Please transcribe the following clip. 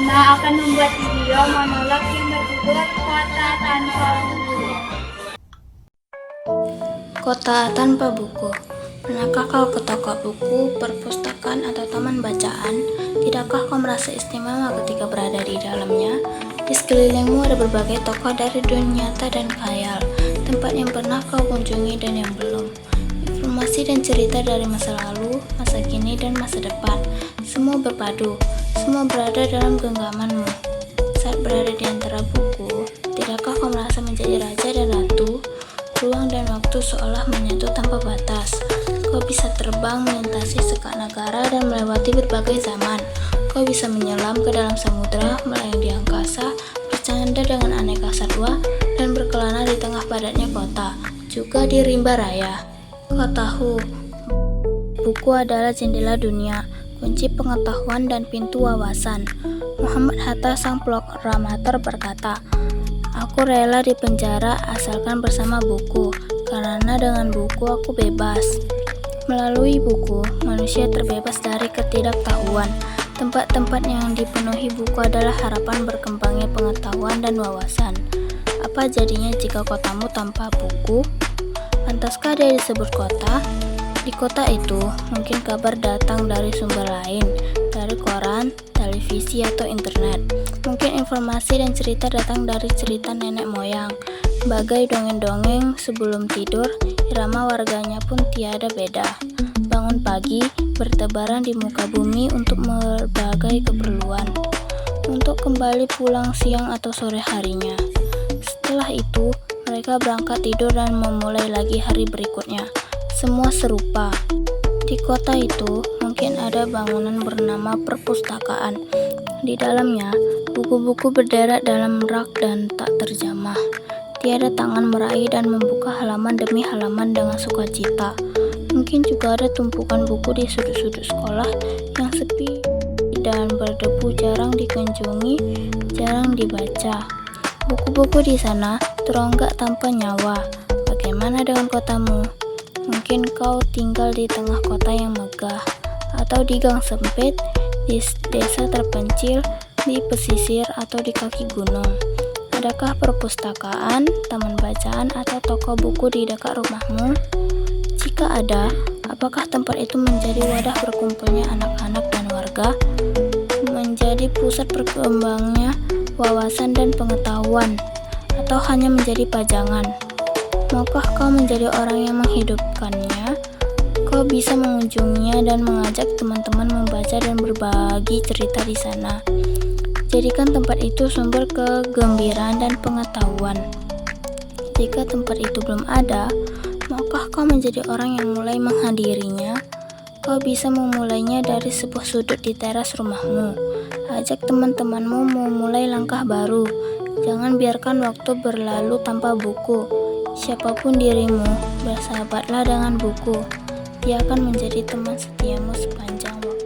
Rima akan membuat video monolog yang berjudul Kota Tanpa Buku. Kota tanpa buku. Pernahkah kau ke toko buku, perpustakaan, atau taman bacaan? Tidakkah kau merasa istimewa ketika berada di dalamnya? Di sekelilingmu ada berbagai tokoh dari dunia nyata dan khayal, tempat yang pernah kau kunjungi dan yang belum. Informasi dan cerita dari masa lalu, masa kini, dan masa depan. Semua berpadu, semua berada dalam genggamanmu. Saat berada di antara buku, tidakkah kau merasa menjadi raja dan ratu? Ruang dan waktu seolah menyatu tanpa batas. Kau bisa terbang melintasi sekak negara dan melewati berbagai zaman. Kau bisa menyelam ke dalam samudera, melayang di angkasa, bercanda dengan aneka satwa, dan berkelana di tengah padatnya kota, juga di rimba raya. Kau tahu, buku adalah jendela dunia, kunci pengetahuan dan pintu wawasan. Muhammad Hatta, sang proklamator, berkata, "Aku rela di penjara asalkan bersama buku, karena dengan buku aku bebas." Melalui buku, manusia terbebas dari ketidaktahuan. Tempat-tempat yang dipenuhi buku adalah harapan berkembangnya pengetahuan dan wawasan. Apa jadinya jika kotamu tanpa buku? Pantaskah dia disebut kota? Di kota itu, mungkin kabar datang dari sumber lain, dari koran, televisi, atau internet. Mungkin informasi dan cerita datang dari cerita nenek moyang. Bagai dongeng-dongeng sebelum tidur, irama warganya pun tiada beda. Bangun pagi, bertebaran di muka bumi untuk berbagai keperluan, untuk kembali pulang siang atau sore harinya. Setelah itu, mereka berangkat tidur dan memulai lagi hari berikutnya. Semua serupa. Di kota itu, mungkin ada bangunan bernama perpustakaan. Di dalamnya, buku-buku berderet dalam rak dan tak terjamah. Tiada tangan meraih dan membuka halaman demi halaman dengan sukacita. Mungkin juga ada tumpukan buku di sudut-sudut sekolah yang sepi dan berdebu, jarang dikunjungi, jarang dibaca. Buku-buku di sana teronggak tanpa nyawa. Bagaimana dengan kotamu? Mungkin kau tinggal di tengah kota yang megah, atau di gang sempit, di desa terpencil, di pesisir, atau di kaki gunung. Adakah perpustakaan, taman bacaan, atau toko buku di dekat rumahmu? Jika ada, apakah tempat itu menjadi wadah berkumpulnya anak-anak dan warga? Menjadi pusat berkembangnya wawasan dan pengetahuan? Atau hanya menjadi pajangan? Maukah kau menjadi orang yang menghidupkannya? Kau bisa mengunjunginya dan mengajak teman-teman membaca dan berbagi cerita di sana. Jadikan tempat itu sumber kegembiraan dan pengetahuan. Jika tempat itu belum ada, maukah kau menjadi orang yang mulai menghadirinya? Kau bisa memulainya dari sebuah sudut di teras rumahmu. Ajak teman-temanmu memulai langkah baru. Jangan biarkan waktu berlalu tanpa buku. Siapapun dirimu, bersahabatlah dengan buku. Dia akan menjadi teman setiamu sepanjang waktu.